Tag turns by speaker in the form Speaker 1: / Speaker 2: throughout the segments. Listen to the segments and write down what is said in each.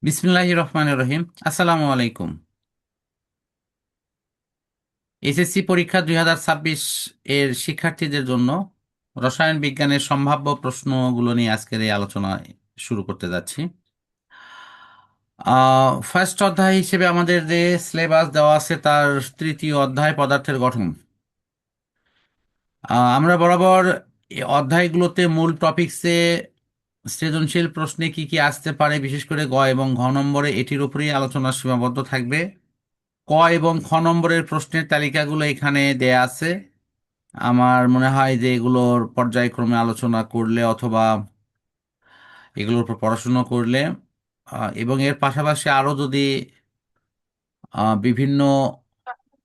Speaker 1: বিসমিল্লাহির রহমানির রহিম। আসসালামু আলাইকুম। এইচএসসি পরীক্ষা 2026 এর শিক্ষার্থীদের জন্য রসায়ন বিজ্ঞানের সম্ভাব্য প্রশ্নগুলো নিয়ে আজকের এই আলোচনা শুরু করতে যাচ্ছি। ফার্স্ট অধ্যায় হিসেবে আমাদের যে সিলেবাস দেওয়া আছে তার তৃতীয় অধ্যায় পদার্থের গঠন। আমরা বরাবর এই অধ্যায়গুলোতে মূল টপিকসে সৃজনশীল প্রশ্নে কি কি আসতে পারে, বিশেষ করে গ এবং ঘ নম্বরে এটির উপরেই আলোচনা সীমাবদ্ধ থাকবে। ক এবং খ নম্বরের প্রশ্নের তালিকাগুলো এখানে দেয়া আছে। আমার মনে হয় যে এগুলোর পর্যায়ক্রমে আলোচনা করলে অথবা এগুলোর উপর পড়াশুনো করলে এবং এর পাশাপাশি আরও যদি বিভিন্ন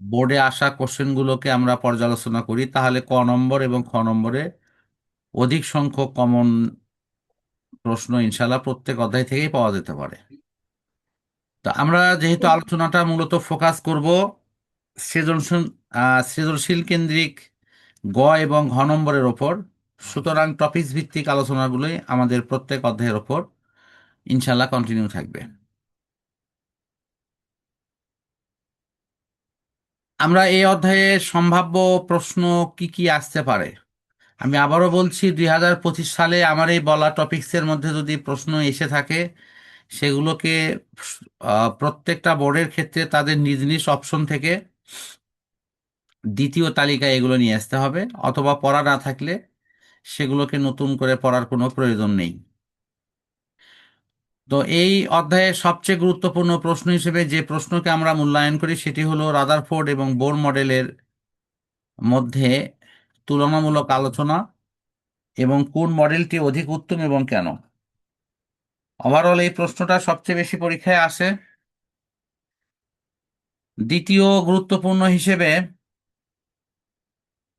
Speaker 1: বোর্ডে আসা কোশ্চেনগুলোকে আমরা পর্যালোচনা করি, তাহলে ক নম্বর এবং খ নম্বরে অধিক সংখ্যক কমন প্রশ্ন ইনশাল্লাহ প্রত্যেক অধ্যায় থেকেই পাওয়া যেতে পারে। তো আমরা যেহেতু আলোচনাটা মূলত ফোকাস করব সৃজনশীল সৃজনশীল কেন্দ্রিক গ এবং ঘ নম্বরের ওপর, সুতরাং টপিকস ভিত্তিক আলোচনাগুলোই আমাদের প্রত্যেক অধ্যায়ের ওপর ইনশাল্লাহ কন্টিনিউ থাকবে। আমরা এই অধ্যায়ে সম্ভাব্য প্রশ্ন কি কি আসতে পারে, আমি আবারও বলছি, 2025 সালে আমার এই বলা টপিকসের মধ্যে যদি প্রশ্ন এসে থাকে সেগুলোকে প্রত্যেকটা বোর্ডের ক্ষেত্রে তাদের নিজ নিজ অপশন থেকে দ্বিতীয় তালিকায় এগুলো নিয়ে আসতে হবে, অথবা পড়া না থাকলে সেগুলোকে নতুন করে পড়ার কোনো প্রয়োজন নেই। তো এই অধ্যায়ের সবচেয়ে গুরুত্বপূর্ণ প্রশ্ন হিসেবে যে প্রশ্নকে আমরা মূল্যায়ন করি সেটি হলো রাদারফোর্ড এবং বোর মডেলের মধ্যে তুলনামূলক আলোচনা এবং কোন মডেলটি অধিক উত্তম এবং কেন। ওভারঅল এই প্রশ্নটা সবচেয়ে বেশি পরীক্ষায় আসে। দ্বিতীয় গুরুত্বপূর্ণ হিসেবে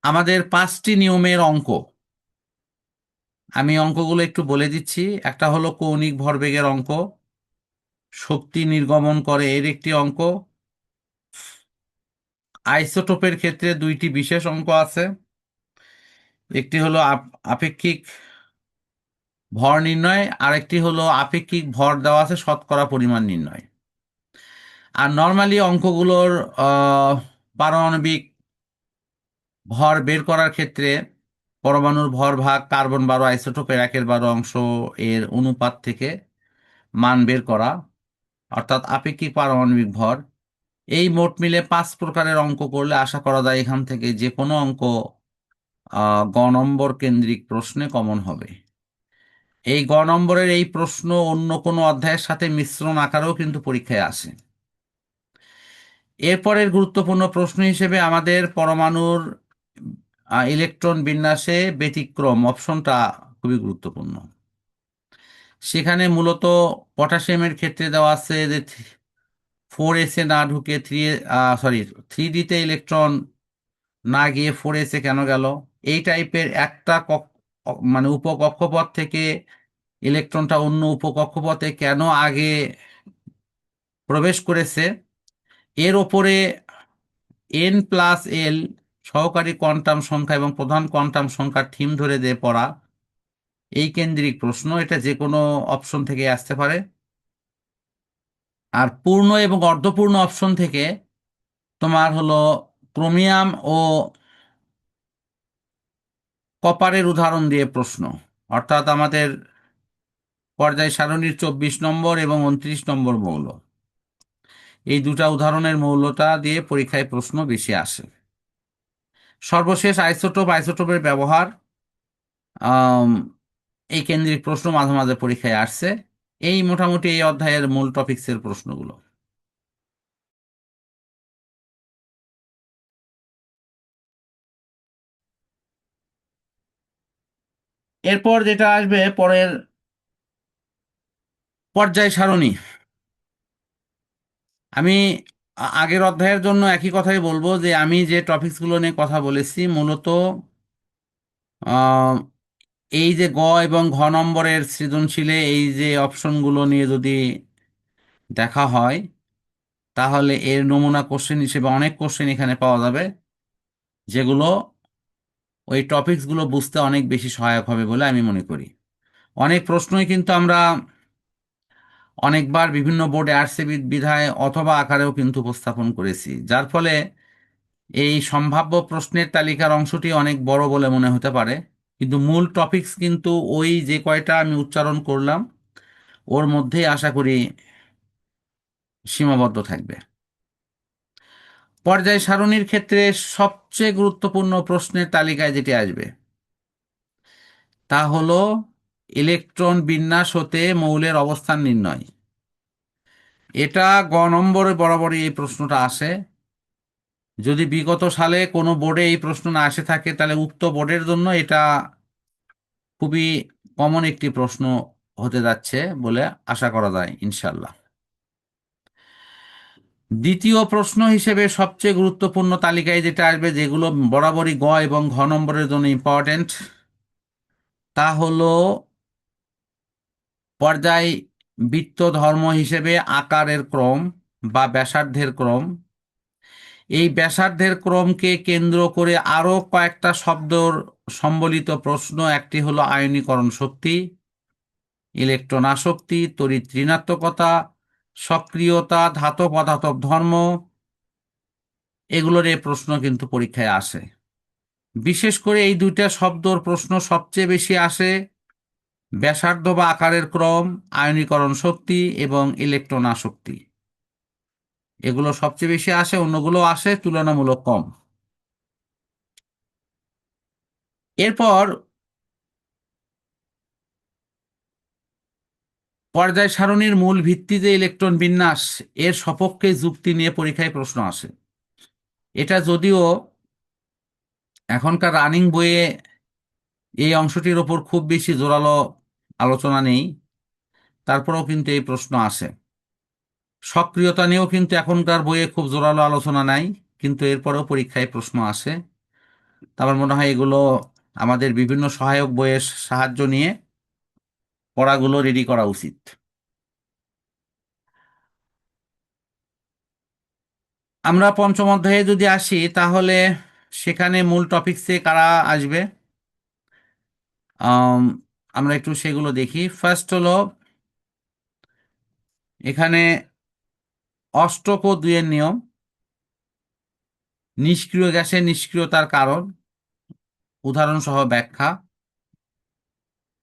Speaker 1: আমাদের 5টি নিয়মের অঙ্ক, আমি অঙ্কগুলো একটু বলে দিচ্ছি। একটা হলো কৌণিক ভরবেগের অঙ্ক, শক্তি নির্গমন করে এর একটি অঙ্ক, আইসোটোপের ক্ষেত্রে দুইটি বিশেষ অঙ্ক আছে। একটি হলো আপেক্ষিক ভর নির্ণয়, আরেকটি হলো আপেক্ষিক ভর দেওয়া আছে শতকরা পরিমাণ নির্ণয়। আর নর্মালি অঙ্কগুলোর আহ, পারমাণবিক ভর বের করার ক্ষেত্রে পরমাণুর ভর ভাগ কার্বন 12 আইসোটোপের 1/12 অংশ এর অনুপাত থেকে মান বের করা, অর্থাৎ আপেক্ষিক পারমাণবিক ভর। এই মোট মিলে 5 প্রকারের অঙ্ক করলে আশা করা যায় এখান থেকে যে কোনো অঙ্ক গ নম্বর কেন্দ্রিক প্রশ্নে কমন হবে। এই গ নম্বরের এই প্রশ্ন অন্য কোনো অধ্যায়ের সাথে মিশ্রণ আকারেও কিন্তু পরীক্ষায় আসে। এরপরের গুরুত্বপূর্ণ প্রশ্ন হিসেবে আমাদের পরমাণুর ইলেকট্রন বিন্যাসে ব্যতিক্রম অপশনটা খুবই গুরুত্বপূর্ণ। সেখানে মূলত পটাশিয়ামের ক্ষেত্রে দেওয়া আছে যে 4s-এ না ঢুকে সরি 3D-তে ইলেকট্রন না গিয়ে 4s-এ কেন গেল। এই টাইপের একটা মানে উপকক্ষপথ থেকে ইলেকট্রনটা অন্য উপকক্ষপথে কেন আগে প্রবেশ করেছে, এর ওপরে n+l সহকারী কোয়ান্টাম সংখ্যা এবং প্রধান কোয়ান্টাম সংখ্যার থিম ধরে দিয়ে পড়া এই কেন্দ্রিক প্রশ্ন, এটা যে কোনো অপশন থেকে আসতে পারে। আর পূর্ণ এবং অর্ধপূর্ণ অপশন থেকে তোমার হলো ক্রোমিয়াম ও কপারের উদাহরণ দিয়ে প্রশ্ন, অর্থাৎ আমাদের পর্যায় সারণীর 24 নম্বর এবং 29 নম্বর মৌল, এই দুটা উদাহরণের মৌলটা দিয়ে পরীক্ষায় প্রশ্ন বেশি আসে। সর্বশেষ আইসোটোপের ব্যবহার, আম, এই কেন্দ্রিক প্রশ্ন মাঝে মাঝে পরীক্ষায় আসছে। এই মোটামুটি এই অধ্যায়ের মূল টপিকসের প্রশ্নগুলো। এরপর যেটা আসবে পরের পর্যায় সারণী, আমি আগের অধ্যায়ের জন্য একই কথাই বলবো যে আমি যে টপিকসগুলো নিয়ে কথা বলেছি মূলত আহ, এই যে গ এবং ঘ নম্বরের সৃজনশীলে এই যে অপশনগুলো নিয়ে যদি দেখা হয়, তাহলে এর নমুনা কোশ্চেন হিসেবে অনেক কোশ্চেন এখানে পাওয়া যাবে, যেগুলো ওই টপিকসগুলো বুঝতে অনেক বেশি সহায়ক হবে বলে আমি মনে করি। অনেক প্রশ্নই কিন্তু আমরা অনেকবার বিভিন্ন বোর্ডে আসছে বিধায় অথবা আকারেও কিন্তু উপস্থাপন করেছি, যার ফলে এই সম্ভাব্য প্রশ্নের তালিকার অংশটি অনেক বড় বলে মনে হতে পারে, কিন্তু মূল টপিকস কিন্তু ওই যে কয়টা আমি উচ্চারণ করলাম ওর মধ্যেই আশা করি সীমাবদ্ধ থাকবে। পর্যায় সারণীর ক্ষেত্রে সবচেয়ে গুরুত্বপূর্ণ প্রশ্নের তালিকায় যেটি আসবে তা হলো ইলেকট্রন বিন্যাস হতে মৌলের অবস্থান নির্ণয়। এটা নম্বরে বরাবরই এই প্রশ্নটা আসে। যদি বিগত সালে কোনো বোর্ডে এই প্রশ্ন না এসে থাকে তাহলে উক্ত বোর্ডের জন্য এটা খুবই কমন একটি প্রশ্ন হতে যাচ্ছে বলে আশা করা যায় ইনশাল্লাহ। দ্বিতীয় প্রশ্ন হিসেবে সবচেয়ে গুরুত্বপূর্ণ তালিকায় যেটা আসবে, যেগুলো বরাবরই এবং ঘ নম্বরের জন্য ইম্পর্টেন্ট, তা হলো পর্যায় বৃত্ত ধর্ম হিসেবে আকারের ক্রম বা ব্যাসার্ধের ক্রম। এই ব্যাসার্ধের ক্রমকে কেন্দ্র করে আরো কয়েকটা শব্দর সম্বলিত প্রশ্ন, একটি হলো আয়নীকরণ শক্তি, ইলেকট্রন আসক্তি, তড়িৎ ঋণাত্মকতা, সক্রিয়তা, ধাতব অধাতব ধর্ম, এগুলোর এই প্রশ্ন কিন্তু পরীক্ষায় আসে। বিশেষ করে এই দুইটা শব্দর প্রশ্ন সবচেয়ে বেশি আসে, ব্যাসার্ধ বা আকারের ক্রম, আয়নীকরণ শক্তি এবং ইলেকট্রন আসক্তি। এগুলো সবচেয়ে বেশি আসে, অন্যগুলো আসে তুলনামূলক কম। এরপর পর্যায় সারণীর মূল ভিত্তি যে ইলেকট্রন বিন্যাস, এর সপক্ষে যুক্তি নিয়ে পরীক্ষায় প্রশ্ন আসে। এটা যদিও এখনকার রানিং বইয়ে এই অংশটির ওপর খুব বেশি জোরালো আলোচনা নেই, তারপরেও কিন্তু এই প্রশ্ন আসে। সক্রিয়তা নিয়েও কিন্তু এখনকার বইয়ে খুব জোরালো আলোচনা নাই, কিন্তু এরপরেও পরীক্ষায় প্রশ্ন আসে। আমার মনে হয় এগুলো আমাদের বিভিন্ন সহায়ক বইয়ের সাহায্য নিয়ে পড়াগুলো রেডি করা উচিত। আমরা পঞ্চম অধ্যায়ে যদি আসি তাহলে সেখানে মূল টপিকসে কারা আসবে, আম, আমরা একটু সেগুলো দেখি। ফার্স্ট হলো এখানে অষ্টক ও দুইয়ের নিয়ম, নিষ্ক্রিয় গ্যাসের নিষ্ক্রিয়তার কারণ, উদাহরণ সহ ব্যাখ্যা।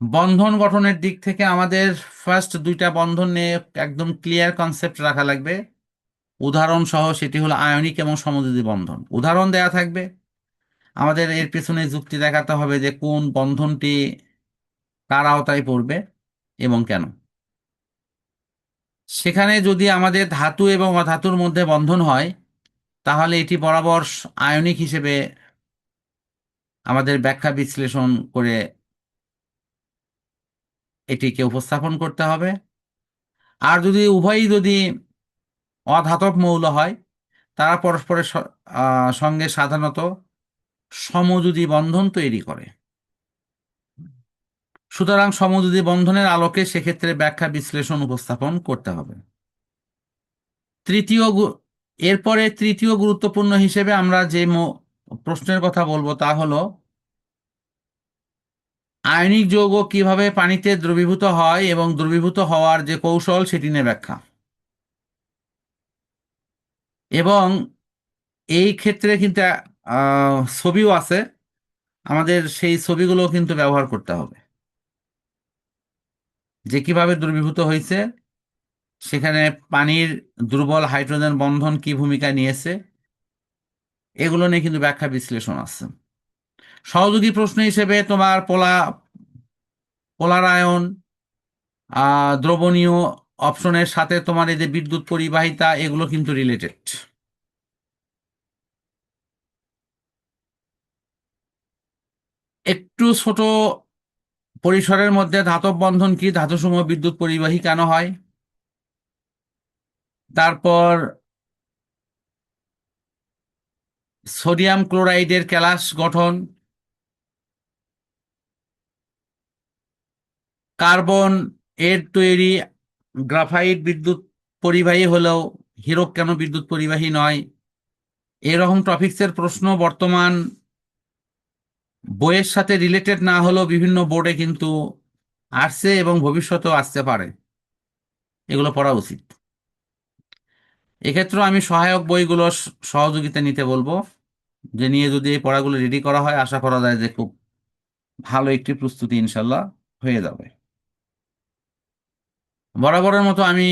Speaker 1: বন্ধন গঠনের দিক থেকে আমাদের ফার্স্ট দুইটা বন্ধন নিয়ে একদম ক্লিয়ার কনসেপ্ট রাখা লাগবে, উদাহরণ সহ। সেটি হলো আয়নিক এবং সমযোজী বন্ধন, উদাহরণ দেয়া থাকবে, আমাদের এর পেছনে যুক্তি দেখাতে হবে যে কোন বন্ধনটি কার আওতায় পড়বে এবং কেন। সেখানে যদি আমাদের ধাতু এবং অধাতুর মধ্যে বন্ধন হয় তাহলে এটি বরাবর আয়নিক হিসেবে আমাদের ব্যাখ্যা বিশ্লেষণ করে এটিকে উপস্থাপন করতে হবে। আর যদি উভয়ই যদি অধাতব মৌল হয় তারা পরস্পরের সঙ্গে সাধারণত সমযোজী বন্ধন তৈরি করে। সুতরাং সমযোজী বন্ধনের আলোকে সেক্ষেত্রে ব্যাখ্যা বিশ্লেষণ উপস্থাপন করতে হবে। তৃতীয় এরপরে তৃতীয় গুরুত্বপূর্ণ হিসেবে আমরা যে প্রশ্নের কথা বলবো তা হলো আয়নিক যৌগ কিভাবে পানিতে দ্রবীভূত হয় এবং দ্রবীভূত হওয়ার যে কৌশল সেটি নিয়ে ব্যাখ্যা। এবং এই ক্ষেত্রে কিন্তু ছবিও আছে, আমাদের সেই ছবিগুলো কিন্তু ব্যবহার করতে হবে, যে কিভাবে দ্রবীভূত হয়েছে, সেখানে পানির দুর্বল হাইড্রোজেন বন্ধন কি ভূমিকা নিয়েছে, এগুলো নিয়ে কিন্তু ব্যাখ্যা বিশ্লেষণ আছে। সহযোগী প্রশ্ন হিসেবে তোমার পোলারায়ন, দ্রবণীয় অপশনের সাথে তোমার এই যে বিদ্যুৎ পরিবাহিতা, এগুলো কিন্তু রিলেটেড। একটু ছোট পরিসরের মধ্যে ধাতব বন্ধন কি, ধাতুসমূহ বিদ্যুৎ পরিবাহী কেন হয়, তারপর সোডিয়াম ক্লোরাইডের ক্যালাস গঠন, কার্বন এর তৈরি গ্রাফাইট বিদ্যুৎ পরিবাহী হলেও হীরক কেন বিদ্যুৎ পরিবাহী নয়, এরকম টপিকসের প্রশ্ন বর্তমান বইয়ের সাথে রিলেটেড না হলেও বিভিন্ন বোর্ডে কিন্তু আসছে এবং ভবিষ্যতেও আসতে পারে। এগুলো পড়া উচিত। এক্ষেত্রে আমি সহায়ক বইগুলো সহযোগিতা নিতে বলবো, যে নিয়ে যদি এই পড়াগুলো রেডি করা হয় আশা করা যায় যে খুব ভালো একটি প্রস্তুতি ইনশাল্লাহ হয়ে যাবে। বরাবরের মতো আমি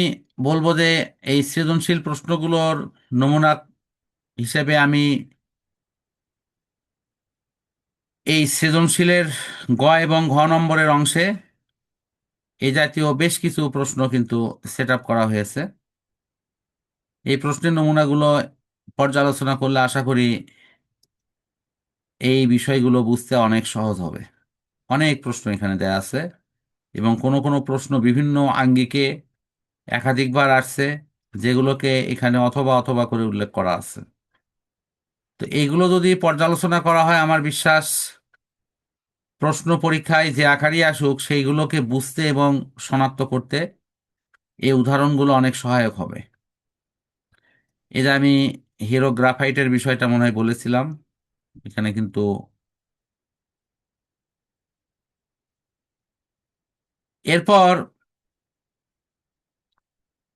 Speaker 1: বলবো যে এই সৃজনশীল প্রশ্নগুলোর নমুনা হিসেবে আমি এই সৃজনশীলের গ এবং ঘ নম্বরের অংশে এই জাতীয় বেশ কিছু প্রশ্ন কিন্তু সেট আপ করা হয়েছে। এই প্রশ্নের নমুনাগুলো পর্যালোচনা করলে আশা করি এই বিষয়গুলো বুঝতে অনেক সহজ হবে। অনেক প্রশ্ন এখানে দেয়া আছে এবং কোনো কোনো প্রশ্ন বিভিন্ন আঙ্গিকে একাধিকবার আসছে, যেগুলোকে এখানে অথবা অথবা করে উল্লেখ করা আছে। তো এইগুলো যদি পর্যালোচনা করা হয় আমার বিশ্বাস প্রশ্ন পরীক্ষায় যে আকারই আসুক সেইগুলোকে বুঝতে এবং শনাক্ত করতে এই উদাহরণগুলো অনেক সহায়ক হবে। এই যে আমি হিরো গ্রাফাইটের বিষয়টা মনে হয় বলেছিলাম, এখানে কিন্তু এরপর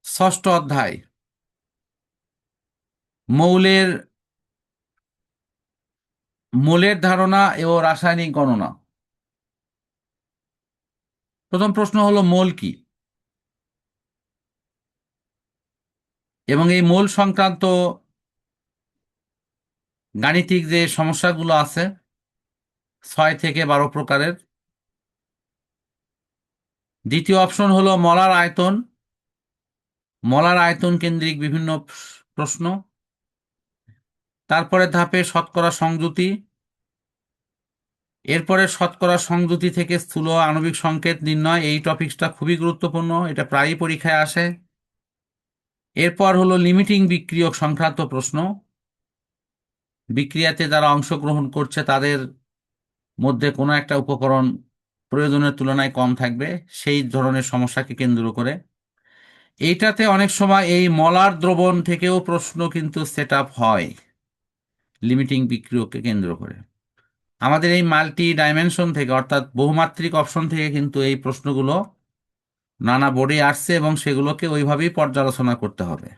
Speaker 1: ষষ্ঠ অধ্যায় মৌলের মোলের ধারণা ও রাসায়নিক গণনা। প্রথম প্রশ্ন হলো মোল কি, এবং এই মোল সংক্রান্ত গাণিতিক যে সমস্যাগুলো আছে 6 থেকে 12 প্রকারের। দ্বিতীয় অপশন হলো মলার আয়তন, মলার আয়তন কেন্দ্রিক বিভিন্ন প্রশ্ন। তারপরে ধাপে শতকরা সংযুতি, এরপরে শতকরা সংযুতি থেকে স্থূল আণবিক সংকেত নির্ণয়। এই টপিকসটা খুবই গুরুত্বপূর্ণ, এটা প্রায়ই পরীক্ষায় আসে। এরপর হলো লিমিটিং বিক্রিয়ক সংক্রান্ত প্রশ্ন, বিক্রিয়াতে যারা অংশগ্রহণ করছে তাদের মধ্যে কোনো একটা উপকরণ প্রয়োজনের তুলনায় কম থাকবে, সেই ধরনের সমস্যাকে কেন্দ্র করে। এইটাতে অনেক সময় এই মলার দ্রবণ থেকেও প্রশ্ন কিন্তু সেট আপ হয় লিমিটিং বিক্রিয়ককে কেন্দ্র করে। আমাদের এই মাল্টি ডাইমেনশন থেকে অর্থাৎ বহুমাত্রিক অপশন থেকে কিন্তু এই প্রশ্নগুলো নানা বোর্ডে আসছে এবং সেগুলোকে ওইভাবেই পর্যালোচনা করতে হবে।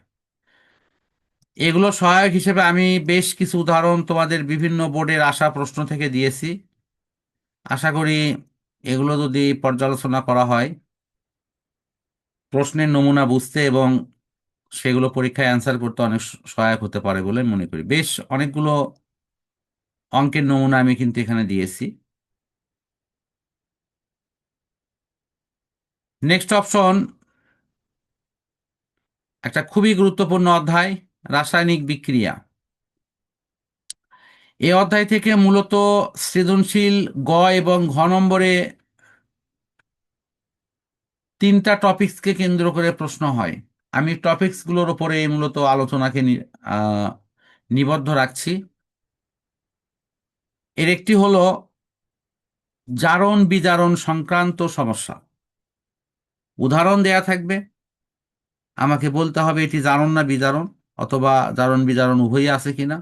Speaker 1: এগুলো সহায়ক হিসেবে আমি বেশ কিছু উদাহরণ তোমাদের বিভিন্ন বোর্ডের আসা প্রশ্ন থেকে দিয়েছি। আশা করি এগুলো যদি পর্যালোচনা করা হয় প্রশ্নের নমুনা বুঝতে এবং সেগুলো পরীক্ষায় অ্যান্সার করতে অনেক সহায়ক হতে পারে বলে মনে করি। বেশ অনেকগুলো অঙ্কের নমুনা আমি কিন্তু এখানে দিয়েছি। নেক্সট অপশন একটা খুবই গুরুত্বপূর্ণ অধ্যায়, রাসায়নিক বিক্রিয়া। এই অধ্যায় থেকে মূলত সৃজনশীল গ এবং ঘ নম্বরে 3টা টপিকসকে কেন্দ্র করে প্রশ্ন হয়। আমি টপিকসগুলোর উপরে মূলত আলোচনাকে নিবদ্ধ রাখছি। এর একটি হলো জারণ বিজারণ সংক্রান্ত সমস্যা। উদাহরণ দেয়া থাকবে, আমাকে বলতে হবে এটি জারণ না বিজারণ, অথবা জারণ বিজারণ উভয়ই আছে কিনা।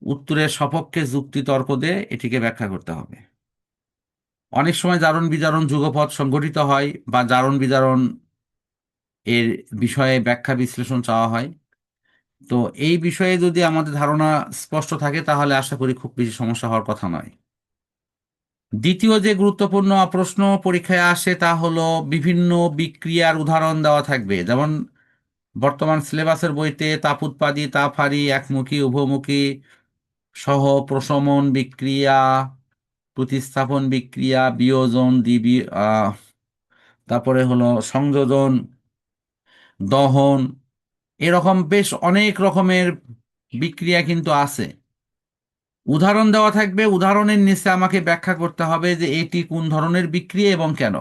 Speaker 1: উত্তরের সপক্ষে যুক্তি তর্ক দিয়ে এটিকে ব্যাখ্যা করতে হবে। অনেক সময় জারণ বিজারণ যুগপৎ সংঘটিত হয় বা জারণ বিজারণ এর বিষয়ে ব্যাখ্যা বিশ্লেষণ চাওয়া হয়। তো এই বিষয়ে যদি আমাদের ধারণা স্পষ্ট থাকে তাহলে আশা করি খুব বেশি সমস্যা হওয়ার কথা নয়। দ্বিতীয় যে গুরুত্বপূর্ণ প্রশ্ন পরীক্ষায় আসে তা হলো বিভিন্ন বিক্রিয়ার উদাহরণ দেওয়া থাকবে, যেমন বর্তমান সিলেবাসের বইতে তাপ উৎপাদী, তাপ হারি, একমুখী, উভমুখী সহ প্রশমন বিক্রিয়া, প্রতিস্থাপন বিক্রিয়া, বিয়োজন, তারপরে হলো সংযোজন, দহন, এরকম বেশ অনেক রকমের বিক্রিয়া কিন্তু আছে। উদাহরণ দেওয়া থাকবে, উদাহরণের নিচে আমাকে ব্যাখ্যা করতে হবে যে এটি কোন ধরনের বিক্রিয়া এবং কেন।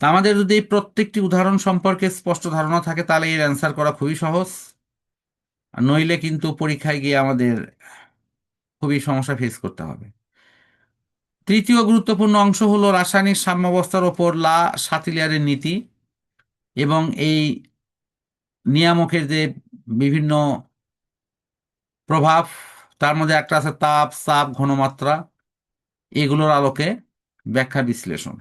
Speaker 1: তা আমাদের যদি এই প্রত্যেকটি উদাহরণ সম্পর্কে স্পষ্ট ধারণা থাকে তাহলে এর অ্যান্সার করা খুবই সহজ, আর নইলে কিন্তু পরীক্ষায় গিয়ে আমাদের খুবই সমস্যা ফেস করতে হবে। তৃতীয় গুরুত্বপূর্ণ অংশ হলো রাসায়নিক সাম্যাবস্থার ওপর লা সাতিলিয়ারের নীতি এবং এই নিয়ামকের যে বিভিন্ন প্রভাব, তার মধ্যে একটা আছে তাপ, চাপ, ঘনমাত্রা, এগুলোর আলোকে ব্যাখ্যা বিশ্লেষণ।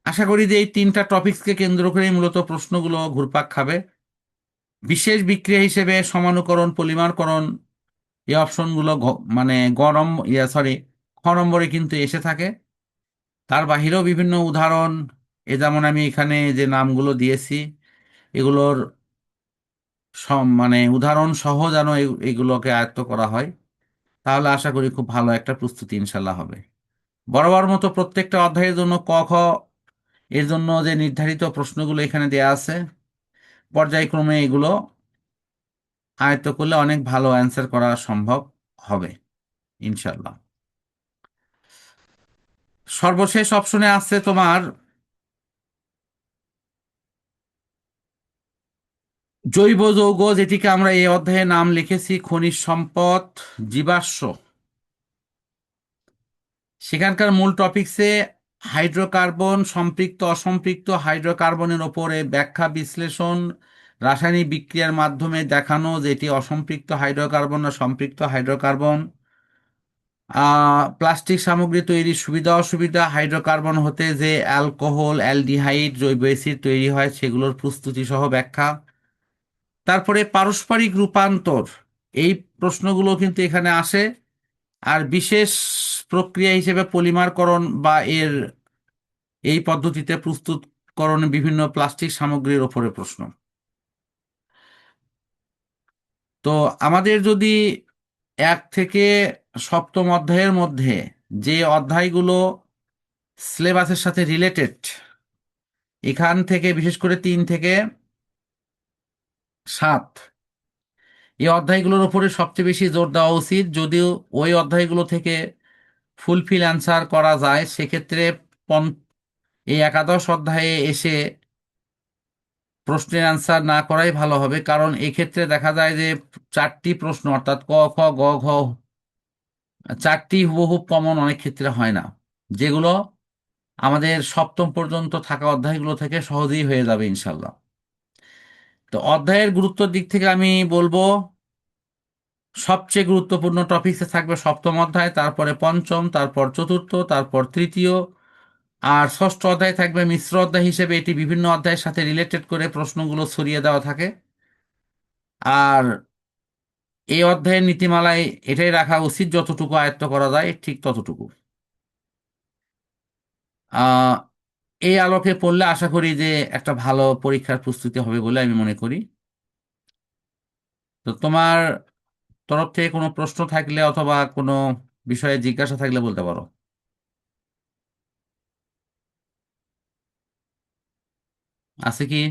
Speaker 1: আশা করি যে এই তিনটা টপিকসকে কেন্দ্র করে মূলত প্রশ্নগুলো ঘুরপাক খাবে। বিশেষ বিক্রিয়া হিসেবে সমানুকরণ, পলিমারকরণ, এই অপশনগুলো মানে গরম সরি খ নম্বরে কিন্তু এসে থাকে। তার বাহিরেও বিভিন্ন উদাহরণ, যেমন আমি এখানে যে নামগুলো দিয়েছি এগুলোর মানে উদাহরণ সহ যেন এগুলোকে আয়ত্ত করা হয়, তাহলে আশা করি খুব ভালো একটা প্রস্তুতি ইনশাল্লাহ হবে। বরাবর মতো প্রত্যেকটা অধ্যায়ের জন্য ক খ এর জন্য যে নির্ধারিত প্রশ্নগুলো এখানে দেয়া আছে, পর্যায়ক্রমে এগুলো আয়ত্ত করলে অনেক ভালো অ্যান্সার করা সম্ভব হবে ইনশাল্লাহ। সর্বশেষ অপশনে আছে তোমার জৈব যৌগ, যেটিকে আমরা এই অধ্যায়ে নাম লিখেছি খনিজ সম্পদ, জীবাশ্ম। সেখানকার মূল টপিকসে হাইড্রোকার্বন, সম্পৃক্ত অসম্পৃক্ত হাইড্রোকার্বনের ওপরে ব্যাখ্যা বিশ্লেষণ, রাসায়নিক বিক্রিয়ার মাধ্যমে দেখানো যে এটি অসম্পৃক্ত হাইড্রোকার্বন না সম্পৃক্ত হাইড্রোকার্বন, প্লাস্টিক সামগ্রী তৈরির সুবিধা অসুবিধা, হাইড্রোকার্বন হতে যে অ্যালকোহল, অ্যালডিহাইড, জৈব অ্যাসিড তৈরি হয় সেগুলোর প্রস্তুতি সহ ব্যাখ্যা। তারপরে পারস্পরিক রূপান্তর, এই প্রশ্নগুলো কিন্তু এখানে আসে। আর বিশেষ প্রক্রিয়া হিসেবে পলিমারকরণ বা এই পদ্ধতিতে প্রস্তুতকরণ বিভিন্ন প্লাস্টিক সামগ্রীর ওপরে প্রশ্ন। তো আমাদের যদি 1 থেকে 7ম অধ্যায়ের মধ্যে যে অধ্যায়গুলো সিলেবাসের সাথে রিলেটেড, এখান থেকে বিশেষ করে 3 থেকে 7 এই অধ্যায়গুলোর উপরে সবচেয়ে বেশি জোর দেওয়া উচিত। যদিও ওই অধ্যায়গুলো থেকে ফুলফিল অ্যান্সার করা যায়, সেক্ষেত্রে এই একাদশ অধ্যায়ে এসে প্রশ্নের অ্যান্সার না করাই ভালো হবে, কারণ এক্ষেত্রে দেখা যায় যে 4টি প্রশ্ন অর্থাৎ ক খ গ ঘ 4টি হুবহু কমন অনেক ক্ষেত্রে হয় না, যেগুলো আমাদের 7ম পর্যন্ত থাকা অধ্যায়গুলো থেকে সহজেই হয়ে যাবে ইনশাল্লাহ। তো অধ্যায়ের গুরুত্বের দিক থেকে আমি বলবো সবচেয়ে গুরুত্বপূর্ণ টপিকসে থাকবে 7ম অধ্যায়, তারপরে পঞ্চম, তারপর চতুর্থ, তারপর তৃতীয়, আর ষষ্ঠ অধ্যায় থাকবে মিশ্র অধ্যায় হিসেবে। এটি বিভিন্ন অধ্যায়ের সাথে রিলেটেড করে প্রশ্নগুলো ছড়িয়ে দেওয়া থাকে। আর এই অধ্যায়ের নীতিমালায় এটাই রাখা উচিত, যতটুকু আয়ত্ত করা যায় ঠিক ততটুকু। আহ এই আলোকে পড়লে আশা করি যে একটা ভালো পরীক্ষার প্রস্তুতি হবে বলে আমি মনে করি। তো তোমার তরফ থেকে কোনো প্রশ্ন থাকলে অথবা কোনো বিষয়ে জিজ্ঞাসা থাকলে বলতে পারো। আছে কি?